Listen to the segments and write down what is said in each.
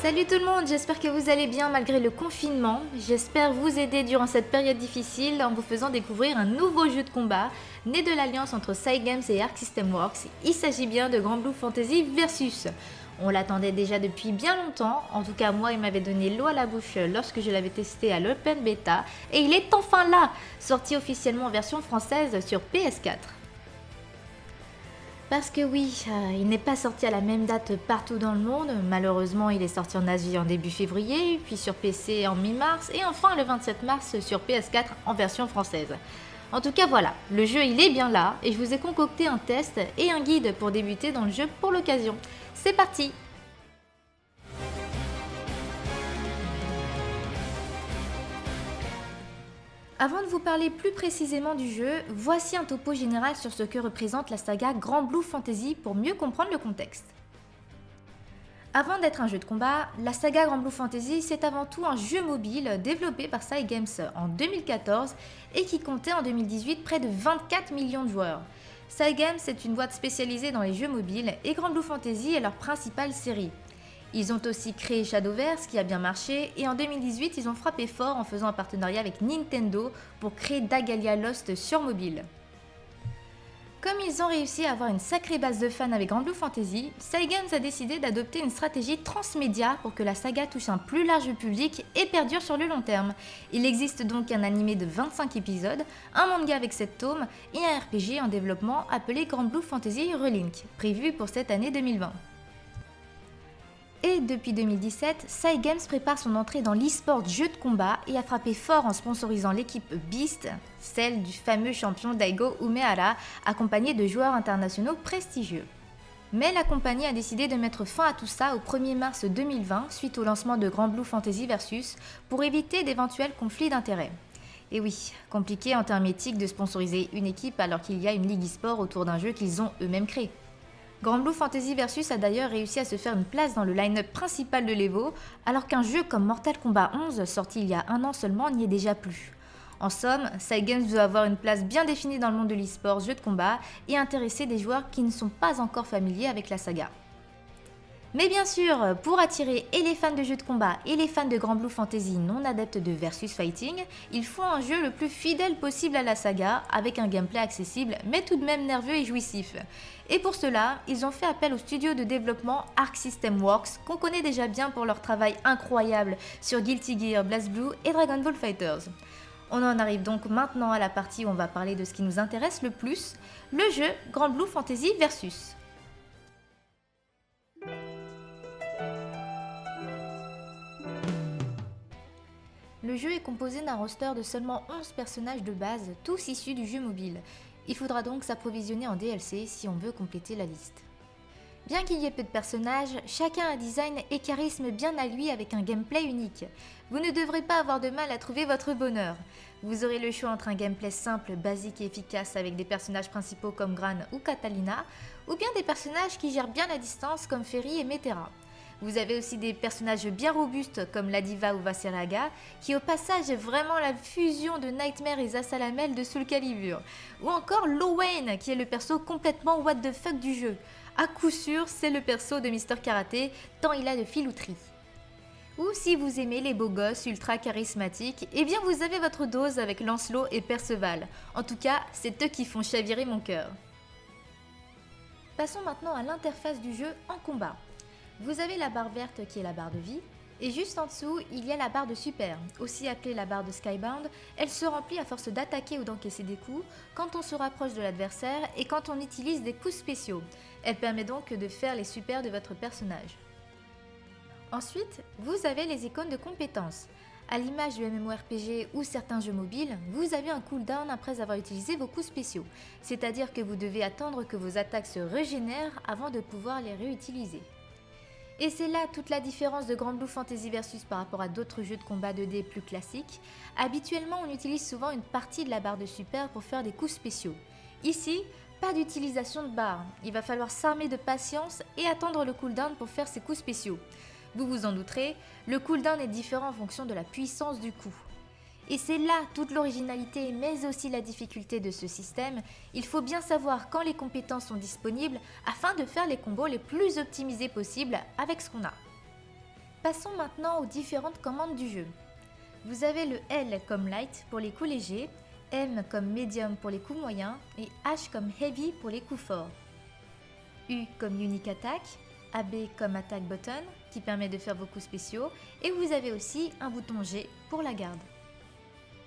Salut tout le monde, j'espère que vous allez bien malgré le confinement. J'espère vous aider durant cette période difficile en vous faisant découvrir un nouveau jeu de combat né de l'alliance entre Cygames et Arc System Works. Il s'agit bien de Granblue Fantasy Versus. On l'attendait déjà depuis bien longtemps, en tout cas moi il m'avait donné l'eau à la bouche lorsque je l'avais testé à l'Open Beta et il est enfin là, sorti officiellement en version française sur PS4. Parce que oui, il n'est pas sorti à la même date partout dans le monde. Malheureusement, il est sorti en Asie en début février, puis sur PC en mi-mars, et enfin le 27 mars sur PS4 en version française. En tout cas voilà, le jeu il est bien là, et je vous ai concocté un test et un guide pour débuter dans le jeu pour l'occasion. C'est parti! Avant de vous parler plus précisément du jeu, voici un topo général sur ce que représente la saga Granblue Fantasy pour mieux comprendre le contexte. Avant d'être un jeu de combat, la saga Granblue Fantasy c'est avant tout un jeu mobile développé par Cygames en 2014 et qui comptait en 2018 près de 24 millions de joueurs. Cygames est une boîte spécialisée dans les jeux mobiles et Granblue Fantasy est leur principale série. Ils ont aussi créé Shadowverse qui a bien marché et en 2018 ils ont frappé fort en faisant un partenariat avec Nintendo pour créer Dagalia Lost sur mobile. Comme ils ont réussi à avoir une sacrée base de fans avec Granblue Fantasy, Cygames a décidé d'adopter une stratégie transmédia pour que la saga touche un plus large public et perdure sur le long terme. Il existe donc un animé de 25 épisodes, un manga avec 7 tomes et un RPG en développement appelé Granblue Fantasy Relink, prévu pour cette année 2020. Et depuis 2017, Cygames prépare son entrée dans l'e-sport jeu de combat et a frappé fort en sponsorisant l'équipe Beast, celle du fameux champion Daigo Umehara, accompagné de joueurs internationaux prestigieux. Mais la compagnie a décidé de mettre fin à tout ça au 1er mars 2020 suite au lancement de Granblue Fantasy Versus pour éviter d'éventuels conflits d'intérêts. Et oui, compliqué en termes éthiques de sponsoriser une équipe alors qu'il y a une ligue e-sport autour d'un jeu qu'ils ont eux-mêmes créé. Granblue Fantasy Versus a d'ailleurs réussi à se faire une place dans le line-up principal de l'Evo, alors qu'un jeu comme Mortal Kombat 11, sorti il y a un an seulement, n'y est déjà plus. En somme, Cygames veut avoir une place bien définie dans le monde de l'e-sport jeu de combat et intéresser des joueurs qui ne sont pas encore familiers avec la saga. Mais bien sûr, pour attirer et les fans de jeux de combat et les fans de Granblue Fantasy non adeptes de versus fighting, il faut un jeu le plus fidèle possible à la saga, avec un gameplay accessible mais tout de même nerveux et jouissif. Et pour cela, ils ont fait appel au studio de développement Arc System Works, qu'on connaît déjà bien pour leur travail incroyable sur Guilty Gear, BlazBlue et Dragon Ball FighterZ. On en arrive donc maintenant à la partie où on va parler de ce qui nous intéresse le plus, le jeu Granblue Fantasy Versus. Le jeu est composé d'un roster de seulement 11 personnages de base, tous issus du jeu mobile. Il faudra donc s'approvisionner en DLC si on veut compléter la liste. Bien qu'il y ait peu de personnages, chacun a un design et charisme bien à lui avec un gameplay unique. Vous ne devrez pas avoir de mal à trouver votre bonheur. Vous aurez le choix entre un gameplay simple, basique et efficace avec des personnages principaux comme Gran ou Catalina, ou bien des personnages qui gèrent bien la distance comme Ferry et Metera. Vous avez aussi des personnages bien robustes comme Ladiva ou Vaseraga, qui au passage est vraiment la fusion de Nightmare et Zasalamel de Soul Calibur. Ou encore Lowen, qui est le perso complètement what the fuck du jeu. À coup sûr, c'est le perso de Mister Karaté, tant il a de filouterie. Ou si vous aimez les beaux gosses ultra charismatiques, eh bien vous avez votre dose avec Lancelot et Perceval. En tout cas, c'est eux qui font chavirer mon cœur. Passons maintenant à l'interface du jeu en combat. Vous avez la barre verte qui est la barre de vie, et juste en dessous, il y a la barre de super, aussi appelée la barre de Skybound. Elle se remplit à force d'attaquer ou d'encaisser des coups, quand on se rapproche de l'adversaire et quand on utilise des coups spéciaux. Elle permet donc de faire les supers de votre personnage. Ensuite, vous avez les icônes de compétences. À l'image du MMORPG ou certains jeux mobiles, vous avez un cooldown après avoir utilisé vos coups spéciaux, c'est-à-dire que vous devez attendre que vos attaques se régénèrent avant de pouvoir les réutiliser. Et c'est là toute la différence de Granblue Fantasy Versus par rapport à d'autres jeux de combat 2D plus classiques. Habituellement, on utilise souvent une partie de la barre de super pour faire des coups spéciaux. Ici, pas d'utilisation de barre. Il va falloir s'armer de patience et attendre le cooldown pour faire ses coups spéciaux. Vous vous en douterez, le cooldown est différent en fonction de la puissance du coup. Et c'est là toute l'originalité mais aussi la difficulté de ce système. Il faut bien savoir quand les compétences sont disponibles afin de faire les combos les plus optimisés possibles avec ce qu'on a. Passons maintenant aux différentes commandes du jeu. Vous avez le L comme light pour les coups légers, M comme medium pour les coups moyens et H comme heavy pour les coups forts. U comme unique attack, AB comme attack button qui permet de faire vos coups spéciaux et vous avez aussi un bouton G pour la garde.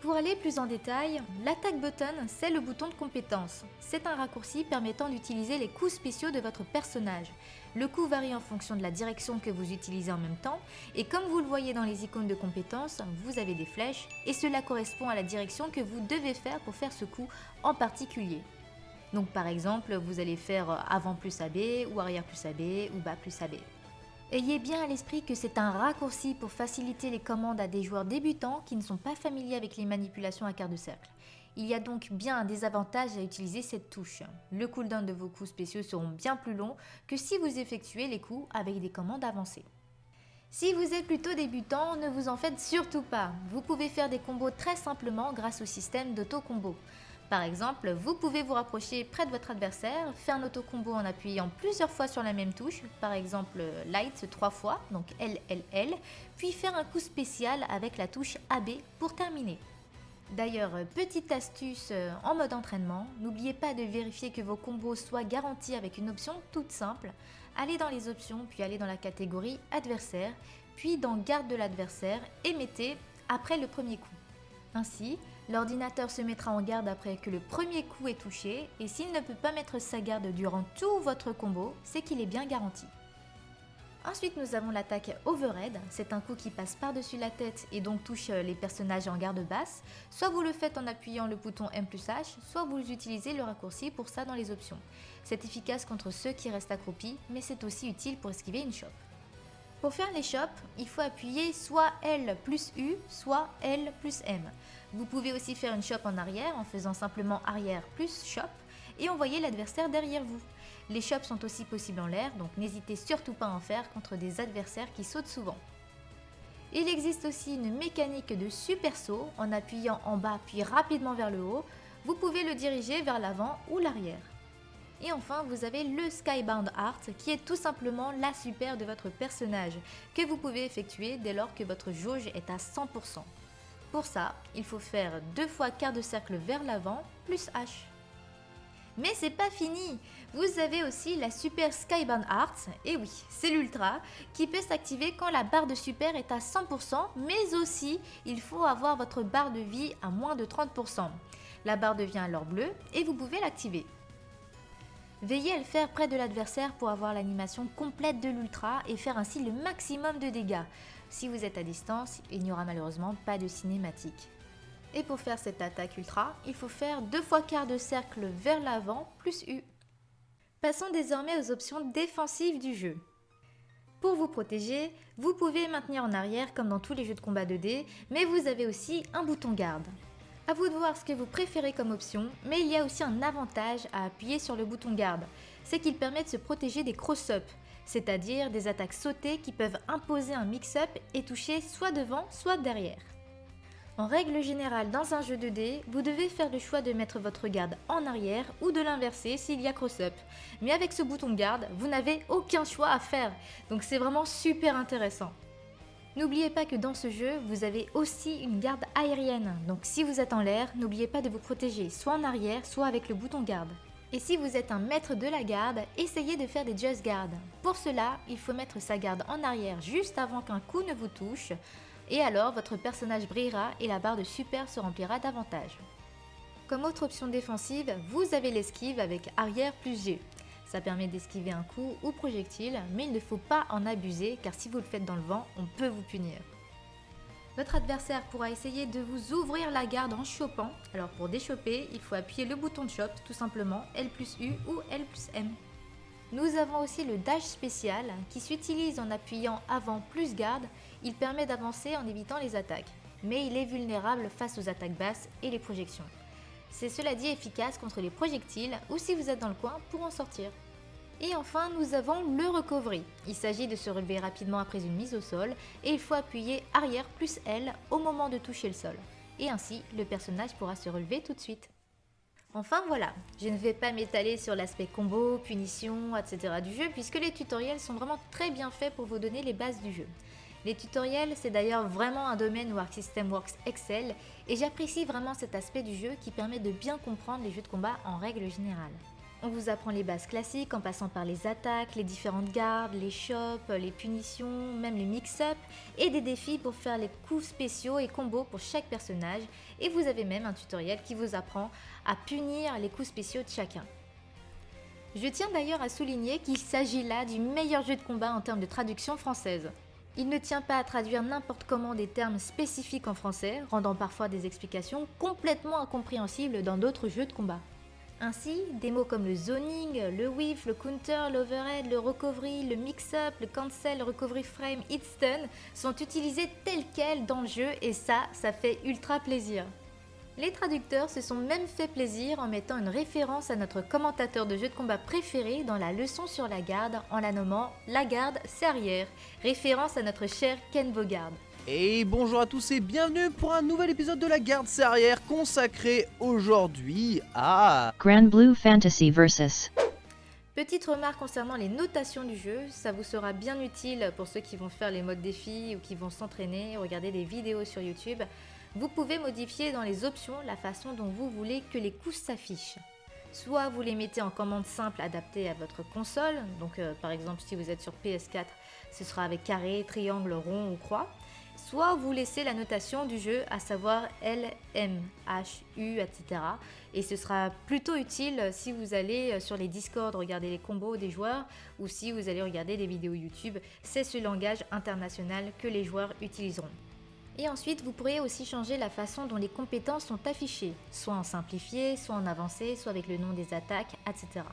Pour aller plus en détail, l'attack button c'est le bouton de compétence. C'est un raccourci permettant d'utiliser les coups spéciaux de votre personnage. Le coup varie en fonction de la direction que vous utilisez en même temps et comme vous le voyez dans les icônes de compétences, vous avez des flèches et cela correspond à la direction que vous devez faire pour faire ce coup en particulier. Donc par exemple, vous allez faire avant plus AB ou arrière plus AB ou bas plus AB. Ayez bien à l'esprit que c'est un raccourci pour faciliter les commandes à des joueurs débutants qui ne sont pas familiers avec les manipulations à quart de cercle. Il y a donc bien des avantages à utiliser cette touche. Le cooldown de vos coups spéciaux seront bien plus longs que si vous effectuez les coups avec des commandes avancées. Si vous êtes plutôt débutant, ne vous en faites surtout pas. Vous pouvez faire des combos très simplement grâce au système d'auto-combo. Par exemple, vous pouvez vous rapprocher près de votre adversaire, faire un auto-combo en appuyant plusieurs fois sur la même touche, par exemple Light 3 fois, donc LLL, puis faire un coup spécial avec la touche AB pour terminer. D'ailleurs, petite astuce en mode entraînement, n'oubliez pas de vérifier que vos combos soient garantis avec une option toute simple. Allez dans les options, puis allez dans la catégorie adversaire, puis dans garde de l'adversaire et mettez après le premier coup. Ainsi, l'ordinateur se mettra en garde après que le premier coup est touché et s'il ne peut pas mettre sa garde durant tout votre combo, c'est qu'il est bien garanti. Ensuite, nous avons l'attaque Overhead, c'est un coup qui passe par-dessus la tête et donc touche les personnages en garde basse. Soit vous le faites en appuyant le bouton M+H, soit vous utilisez le raccourci pour ça dans les options. C'est efficace contre ceux qui restent accroupis, mais c'est aussi utile pour esquiver une chope. Pour faire les chopes, il faut appuyer soit L plus U, soit L plus M. Vous pouvez aussi faire une chope en arrière en faisant simplement arrière plus chope et envoyer l'adversaire derrière vous. Les chopes sont aussi possibles en l'air, donc n'hésitez surtout pas à en faire contre des adversaires qui sautent souvent. Il existe aussi une mécanique de super saut en appuyant en bas puis rapidement vers le haut. Vous pouvez le diriger vers l'avant ou l'arrière. Et enfin, vous avez le Skybound Art qui est tout simplement la super de votre personnage que vous pouvez effectuer dès lors que votre jauge est à 100%. Pour ça, il faut faire 2 fois quart de cercle vers l'avant plus H. Mais c'est pas fini! Vous avez aussi la Super Skybound Art, et oui, c'est l'Ultra, qui peut s'activer quand la barre de super est à 100%, mais aussi il faut avoir votre barre de vie à moins de 30%. La barre devient alors bleue et vous pouvez l'activer. Veillez à le faire près de l'adversaire pour avoir l'animation complète de l'Ultra et faire ainsi le maximum de dégâts. Si vous êtes à distance, il n'y aura malheureusement pas de cinématique. Et pour faire cette attaque ultra, il faut faire 2 fois quart de cercle vers l'avant plus U. Passons désormais aux options défensives du jeu. Pour vous protéger, vous pouvez maintenir en arrière comme dans tous les jeux de combat 2D, mais vous avez aussi un bouton garde. A vous de voir ce que vous préférez comme option, mais il y a aussi un avantage à appuyer sur le bouton garde, c'est qu'il permet de se protéger des cross-up, c'est-à-dire des attaques sautées qui peuvent imposer un mix-up et toucher soit devant, soit derrière. En règle générale, dans un jeu 2D, vous devez faire le choix de mettre votre garde en arrière ou de l'inverser s'il y a cross-up. Mais avec ce bouton garde, vous n'avez aucun choix à faire, donc c'est vraiment super intéressant. N'oubliez pas que dans ce jeu, vous avez aussi une garde aérienne, donc si vous êtes en l'air, n'oubliez pas de vous protéger soit en arrière, soit avec le bouton garde. Et si vous êtes un maître de la garde, essayez de faire des just guard. Pour cela, il faut mettre sa garde en arrière juste avant qu'un coup ne vous touche, et alors votre personnage brillera et la barre de super se remplira davantage. Comme autre option défensive, vous avez l'esquive avec arrière plus G. Ça permet d'esquiver un coup ou projectile, mais il ne faut pas en abuser car si vous le faites dans le vent, on peut vous punir. Votre adversaire pourra essayer de vous ouvrir la garde en chopant. Alors pour déchoper, il faut appuyer le bouton de chop, tout simplement L plus U ou L plus M. Nous avons aussi le dash spécial qui s'utilise en appuyant avant plus garde. Il permet d'avancer en évitant les attaques, mais il est vulnérable face aux attaques basses et les projections. C'est cela dit efficace contre les projectiles ou si vous êtes dans le coin pour en sortir. Et enfin, nous avons le recovery. Il s'agit de se relever rapidement après une mise au sol et il faut appuyer arrière plus L au moment de toucher le sol. Et ainsi, le personnage pourra se relever tout de suite. Enfin voilà, je ne vais pas m'étaler sur l'aspect combo, punition, etc. du jeu puisque les tutoriels sont vraiment très bien faits pour vous donner les bases du jeu. Les tutoriels, c'est d'ailleurs vraiment un domaine où Arc System Works excelle et j'apprécie vraiment cet aspect du jeu qui permet de bien comprendre les jeux de combat en règle générale. On vous apprend les bases classiques en passant par les attaques, les différentes gardes, les chops, les punitions, même les mix-up et des défis pour faire les coups spéciaux et combos pour chaque personnage et vous avez même un tutoriel qui vous apprend à punir les coups spéciaux de chacun. Je tiens d'ailleurs à souligner qu'il s'agit là du meilleur jeu de combat en termes de traduction française. Il ne tient pas à traduire n'importe comment des termes spécifiques en français, rendant parfois des explications complètement incompréhensibles dans d'autres jeux de combat. Ainsi, des mots comme le zoning, le whiff, le counter, l'overhead, le recovery, le mix-up, le cancel, le recovery frame, hit stun sont utilisés tels quels dans le jeu et ça fait ultra plaisir. Les traducteurs se sont même fait plaisir en mettant une référence à notre commentateur de jeu de combat préféré dans la leçon sur la garde en la nommant La Garde Serrière, référence à notre cher Ken Bogard. Et bonjour à tous et bienvenue pour un nouvel épisode de la Garde Serrière consacré aujourd'hui à Grand Blue Fantasy Versus. Petite remarque concernant les notations du jeu, ça vous sera bien utile pour ceux qui vont faire les modes défis ou qui vont s'entraîner ou regarder des vidéos sur YouTube. Vous pouvez modifier dans les options la façon dont vous voulez que les coups s'affichent. Soit vous les mettez en commande simple adaptée à votre console, donc par exemple si vous êtes sur PS4, ce sera avec carré, triangle, rond ou croix. Soit vous laissez la notation du jeu, à savoir L, M, H, U, etc. Et ce sera plutôt utile si vous allez sur les Discord regarder les combos des joueurs ou si vous allez regarder des vidéos YouTube. C'est ce langage international que les joueurs utiliseront. Et ensuite, vous pourrez aussi changer la façon dont les compétences sont affichées, soit en simplifié, soit en avancé, soit avec le nom des attaques, etc.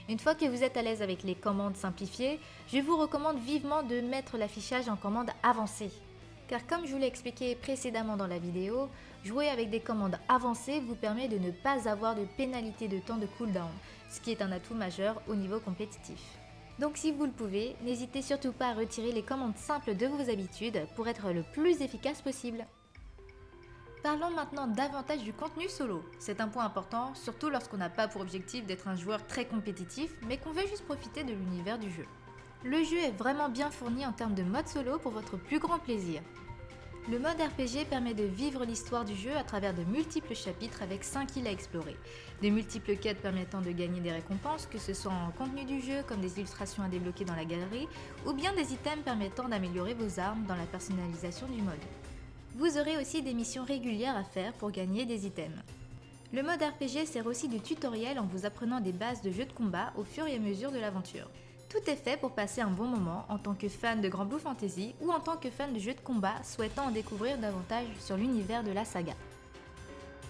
Une fois que vous êtes à l'aise avec les commandes simplifiées, je vous recommande vivement de mettre l'affichage en commande avancée. Car comme je vous l'ai expliqué précédemment dans la vidéo, jouer avec des commandes avancées vous permet de ne pas avoir de pénalité de temps de cooldown, ce qui est un atout majeur au niveau compétitif. Donc si vous le pouvez, n'hésitez surtout pas à retirer les commandes simples de vos habitudes pour être le plus efficace possible. Parlons maintenant davantage du contenu solo. C'est un point important, surtout lorsqu'on n'a pas pour objectif d'être un joueur très compétitif, mais qu'on veut juste profiter de l'univers du jeu. Le jeu est vraiment bien fourni en termes de mode solo pour votre plus grand plaisir. Le mode RPG permet de vivre l'histoire du jeu à travers de multiples chapitres avec 5 îles à explorer, de multiples quêtes permettant de gagner des récompenses, que ce soit en contenu du jeu comme des illustrations à débloquer dans la galerie, ou bien des items permettant d'améliorer vos armes dans la personnalisation du mode. Vous aurez aussi des missions régulières à faire pour gagner des items. Le mode RPG sert aussi de tutoriel en vous apprenant des bases de jeu de combat au fur et à mesure de l'aventure. Tout est fait pour passer un bon moment en tant que fan de Grand Blue Fantasy ou en tant que fan de jeux de combat souhaitant en découvrir davantage sur l'univers de la saga.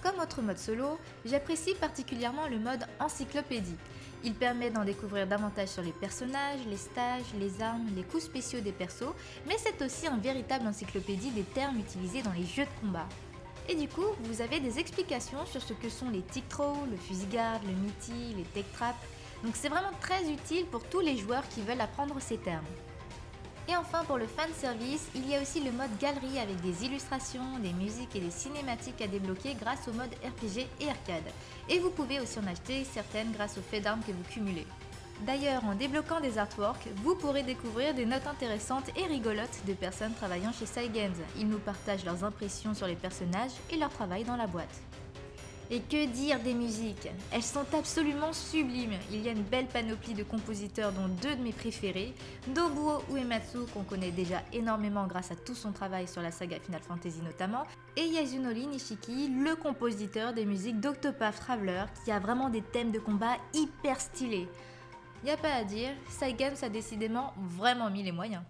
Comme autre mode solo, j'apprécie particulièrement le mode encyclopédie. Il permet d'en découvrir davantage sur les personnages, les stages, les armes, les coups spéciaux des persos, mais c'est aussi un véritable encyclopédie des termes utilisés dans les jeux de combat. Et du coup, vous avez des explications sur ce que sont les tick throw, le fusillade, le meaty, les take trap. Donc c'est vraiment très utile pour tous les joueurs qui veulent apprendre ces termes. Et enfin pour le fanservice, il y a aussi le mode galerie avec des illustrations, des musiques et des cinématiques à débloquer grâce au mode RPG et arcade. Et vous pouvez aussi en acheter certaines grâce au fait d'armes que vous cumulez. D'ailleurs, en débloquant des artworks, vous pourrez découvrir des notes intéressantes et rigolotes de personnes travaillant chez Cygames. Ils nous partagent leurs impressions sur les personnages et leur travail dans la boîte. Et que dire des musiques? Elles sont absolument sublimes. Il y a une belle panoplie de compositeurs dont deux de mes préférés, Nobuo Uematsu qu'on connaît déjà énormément grâce à tout son travail sur la saga Final Fantasy notamment, et Yasunori Nishiki, le compositeur des musiques d'Octopath Traveler qui a vraiment des thèmes de combat hyper stylés. Y a pas à dire, Cygames a décidément vraiment mis les moyens.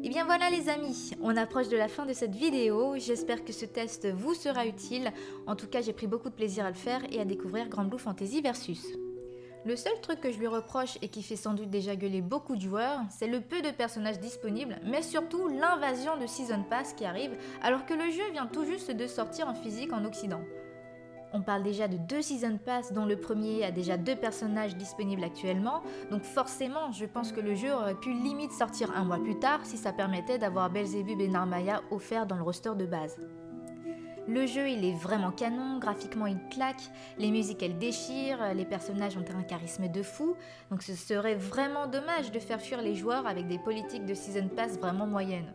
Et bien voilà les amis, on approche de la fin de cette vidéo, j'espère que ce test vous sera utile, en tout cas j'ai pris beaucoup de plaisir à le faire et à découvrir Grand Blue Fantasy Versus. Le seul truc que je lui reproche et qui fait sans doute déjà gueuler beaucoup de joueurs, c'est le peu de personnages disponibles, mais surtout l'invasion de Season Pass qui arrive alors que le jeu vient tout juste de sortir en physique en Occident. On parle déjà de 2 Season Pass dont le premier a déjà 2 personnages disponibles actuellement, donc forcément je pense que le jeu aurait pu limite sortir un mois plus tard si ça permettait d'avoir Belzebub et Narmaya offerts dans le roster de base. Le jeu il est vraiment canon, graphiquement il claque, les musiques elles déchirent, les personnages ont un charisme de fou, donc ce serait vraiment dommage de faire fuir les joueurs avec des politiques de Season Pass vraiment moyennes.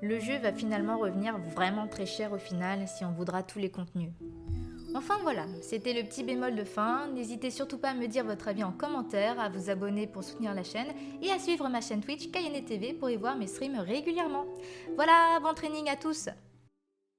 Le jeu va finalement revenir vraiment très cher au final si on voudra tous les contenus. Enfin voilà, c'était le petit bémol de fin, n'hésitez surtout pas à me dire votre avis en commentaire, à vous abonner pour soutenir la chaîne et à suivre ma chaîne Twitch Kayane TV pour y voir mes streams régulièrement. Voilà, bon training à tous!